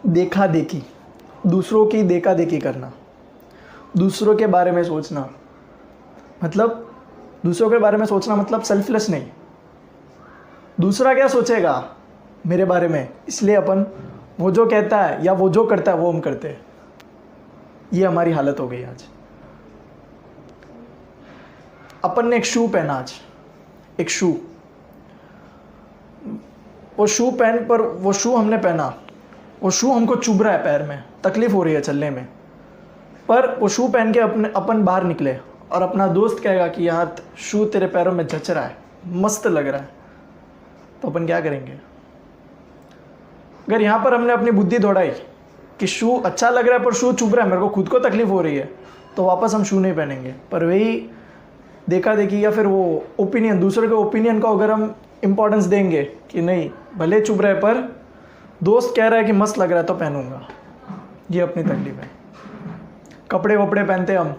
देखा देखी, दूसरों की देखा देखी करना, दूसरों के बारे में सोचना, मतलब दूसरों के बारे में सोचना मतलब सेल्फलेस नहीं, दूसरा क्या सोचेगा मेरे बारे में, इसलिए अपन वो जो कहता है या वो जो करता है वो हम करते हैं। ये हमारी हालत हो गई आज। अपन ने एक शू पहना आज, एक शू, वो शू पहन पर वो शू हमने पहना, वो शू हमको चुभ रहा है, पैर में तकलीफ हो रही है चलने में, पर वो शू पहन के अपन बाहर निकले और अपना दोस्त कहेगा कि यार शू तेरे पैरों में जच रहा है, मस्त लग रहा है, तो अपन क्या करेंगे? अगर यहाँ पर हमने अपनी बुद्धि दौड़ाई कि शू अच्छा लग रहा है पर शू चुभ रहा है, मेरे को खुद को तकलीफ हो रही है, तो वापस हम शू नहीं पहनेंगे। पर वही देखा देखी या फिर वो ओपिनियन, दूसरे के ओपिनियन को अगर हम इम्पोर्टेंस देंगे कि नहीं भले चुभ रहा है पर दोस्त कह रहा है कि मस्त लग रहा है तो पहनूंगा, ये अपनी तकलीफ है। कपड़े वपड़े पहनते हम,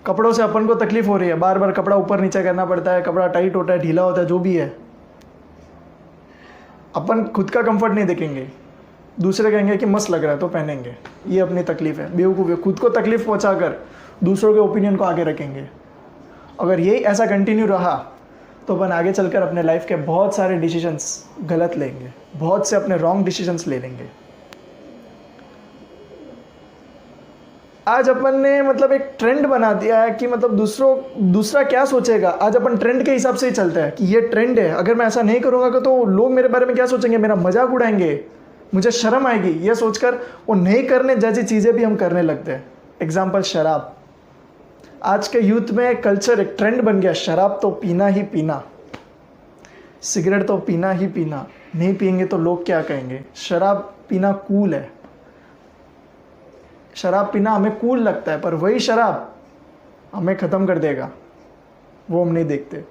कपड़ों से अपन को तकलीफ हो रही है, बार बार कपड़ा ऊपर नीचे करना पड़ता है, कपड़ा टाइट होता है, ढीला होता है, जो भी है, अपन खुद का कंफर्ट नहीं देखेंगे, दूसरे कहेंगे कि मस्त लग रहा है तो पहनेंगे। ये अपनी तकलीफ है, बेवकूफ़। खुद को तकलीफ पहुंचाकर दूसरों के ओपिनियन को आगे रखेंगे। अगर यही ऐसा कंटिन्यू रहा तो अपन आगे चलकर अपने लाइफ के बहुत सारे डिसीजंस गलत लेंगे, बहुत से अपने रॉन्ग डिसीजंस ले लेंगे। आज अपन ने मतलब एक ट्रेंड बना दिया है कि मतलब दूसरा क्या सोचेगा, आज अपन ट्रेंड के हिसाब से ही चलते हैं कि ये ट्रेंड है, अगर मैं ऐसा नहीं करूँगा तो लोग मेरे बारे में क्या सोचेंगे, मेरा मजाक उड़ाएंगे, मुझे शर्म आएगी, ये सोचकर वो नहीं करने जैसी चीज़ें भी हम करने लगते हैं। एग्जाम्पल शराब। आज के यूथ में कल्चर, एक ट्रेंड बन गया, शराब तो पीना ही पीना, सिगरेट तो पीना ही पीना, नहीं पियेंगे तो लोग क्या कहेंगे। शराब पीना कूल है, शराब पीना हमें कूल लगता है, पर वही शराब हमें ख़त्म कर देगा, वो हम नहीं देखते।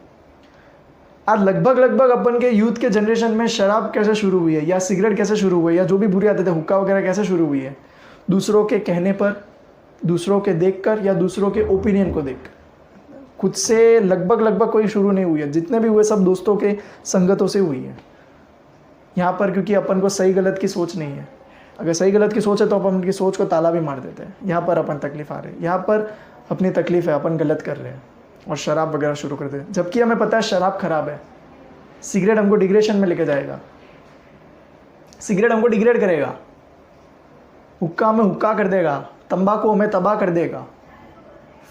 आज लगभग अपन के यूथ के जनरेशन में शराब कैसे शुरू हुई है, या सिगरेट कैसे शुरू हुई है, या जो भी बुरी आदतें, हुक्का वगैरह कैसे शुरू हुई है, दूसरों के कहने पर, दूसरों के देखकर या दूसरों के ओपिनियन को देखकर। खुद से लगभग कोई शुरू नहीं हुई है, जितने भी हुए सब दोस्तों के संगतों से हुई है। यहाँ पर क्योंकि अपन को सही गलत की सोच नहीं है, अगर सही गलत की सोच है तो अपन उनकी सोच को ताला भी मार देते हैं। यहाँ पर अपन तकलीफ आ रही है, यहाँ पर अपनी तकलीफ है, अपन गलत कर रहे हैं और शराब वगैरह शुरू कर देते हैं, जबकि हमें पता है शराब खराब है। सिगरेट हमको डिग्रेडेशन में लेके जाएगा, सिगरेट हमको डिग्रेड करेगा, हुक्का हमें हुक्का कर देगा, तंबाकू हमें तबाह कर देगा,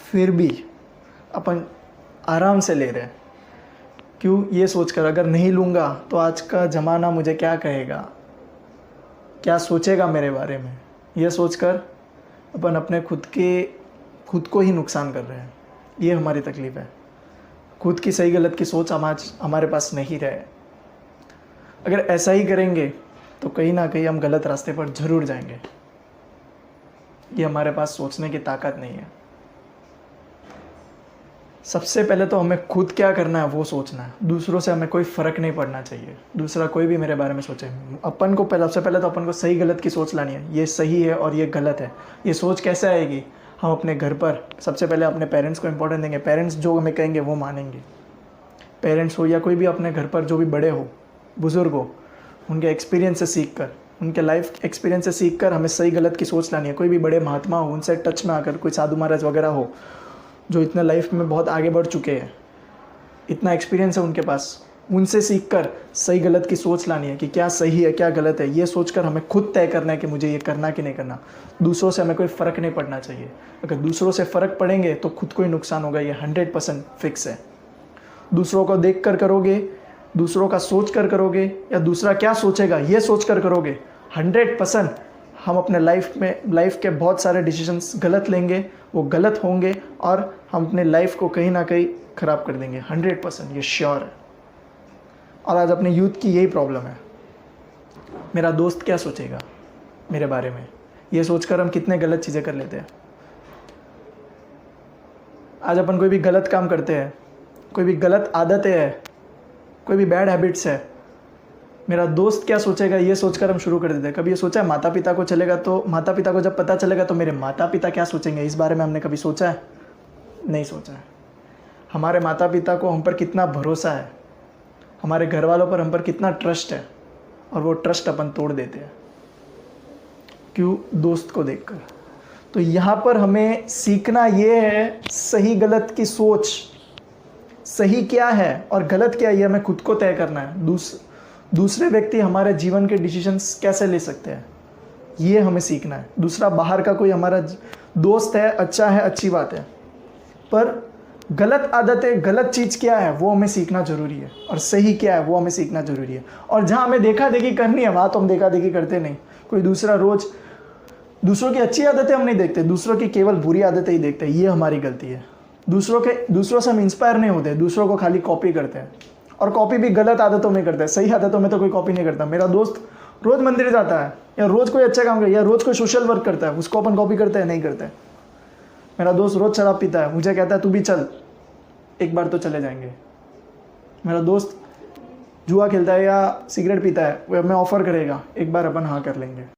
फिर भी अपन आराम से ले रहे हैं। क्यों? ये सोचकर अगर नहीं लूँगा तो आज का ज़माना मुझे क्या कहेगा, क्या सोचेगा मेरे बारे में, ये सोचकर अपन अपने खुद को ही नुकसान कर रहे हैं। ये हमारी तकलीफ़ है। खुद की सही गलत की सोच हमारे पास नहीं रहे। अगर ऐसा ही करेंगे तो कहीं ना कहीं हम गलत रास्ते पर ज़रूर जाएंगे। ये हमारे पास सोचने की ताकत नहीं है। सबसे पहले तो हमें खुद क्या करना है वो सोचना है, दूसरों से हमें कोई फ़र्क नहीं पड़ना चाहिए, दूसरा कोई भी मेरे बारे में सोचे। अपन को सबसे पहले तो अपन को सही गलत की सोच लानी है, ये सही है और ये गलत है। ये सोच कैसे आएगी? हम अपने घर पर सबसे पहले अपने पेरेंट्स को इम्पोर्टेंस देंगे, पेरेंट्स जो हमें कहेंगे वो मानेंगे। पेरेंट्स हो या कोई भी अपने घर पर जो भी बड़े हो, बुज़ुर्ग हो, उनके एक्सपीरियंस से सीख कर, उनके लाइफ एक्सपीरियंस से सीख कर हमें सही गलत की सोच लानी है। कोई भी बड़े महात्मा हो, उनसे टच में आकर, कोई साधु महाराज वगैरह हो जो इतना लाइफ में बहुत आगे बढ़ चुके हैं, इतना एक्सपीरियंस है उनके पास, उनसे सीखकर सही गलत की सोच लानी है कि क्या सही है क्या गलत है। ये सोचकर हमें खुद तय करना है कि मुझे ये करना कि नहीं करना। दूसरों से हमें कोई फ़र्क नहीं पड़ना चाहिए। अगर दूसरों से फ़र्क पड़ेंगे तो खुद को ही नुकसान होगा, ये 100% फिक्स है। दूसरों को देख कर करोगे, दूसरों का सोच कर करोगे, या दूसरा क्या सोचेगा ये सोच कर करोगे, 100% हम अपने लाइफ के बहुत सारे डिसीजंस गलत लेंगे, वो गलत होंगे और हम अपने लाइफ को कहीं ना कहीं ख़राब कर देंगे। 100% ये श्योर है। और आज अपने यूथ की यही प्रॉब्लम है, मेरा दोस्त क्या सोचेगा मेरे बारे में, ये सोचकर हम कितने गलत चीज़ें कर लेते हैं। आज अपन कोई भी गलत काम करते हैं, कोई भी गलत आदतें है, कोई भी बैड हैबिट्स है, मेरा दोस्त क्या सोचेगा ये सोचकर हम शुरू कर देते हैं। कभी ये सोचा है माता पिता को जब पता चलेगा तो मेरे माता पिता क्या सोचेंगे, इस बारे में हमने कभी सोचा है? नहीं सोचा है। हमारे माता पिता को हम पर कितना भरोसा है, हमारे घर वालों पर हम पर कितना ट्रस्ट है, और वो ट्रस्ट अपन तोड़ देते हैं। क्यों? दोस्त को देखकर। तो यहाँ पर हमें सीखना ये है सही गलत की सोच, सही क्या है और गलत क्या है ये हमें खुद को तय करना है। दूसरे व्यक्ति हमारे जीवन के डिसीजंस कैसे ले सकते हैं ये हमें सीखना है। दूसरा बाहर का कोई हमारा दोस्त है, अच्छा है, अच्छी बात है, पर गलत आदतें, गलत चीज़ क्या है वो हमें सीखना ज़रूरी है, और सही क्या है वो हमें सीखना ज़रूरी है। और जहाँ हमें देखा देखी करनी है वहाँ तो हम देखा देखी करते नहीं। कोई दूसरा रोज़ दूसरों की अच्छी आदतें हम नहीं देखते, दूसरों की केवल बुरी आदतें ही देखते हैं, ये हमारी गलती है। दूसरों से हम इंस्पायर नहीं होते, दूसरों को खाली कॉपी करते हैं, और कॉपी भी गलत आदतों में करते हैं। सही आदतों में तो कोई कॉपी नहीं करता। मेरा दोस्त रोज़ मंदिर जाता है, या रोज़ कोई अच्छा काम करे, या रोज़ कोई सोशल वर्क करता है, उसको अपन कॉपी करते हैं? नहीं करते। मेरा दोस्त रोज़ शराब पीता है, मुझे कहता है तू भी चल, एक बार तो चले जाएंगे। मेरा दोस्त जुआ खेलता है या सिगरेट पीता है, वो हमें ऑफर करेगा, एक बार अपन हाँ कर लेंगे।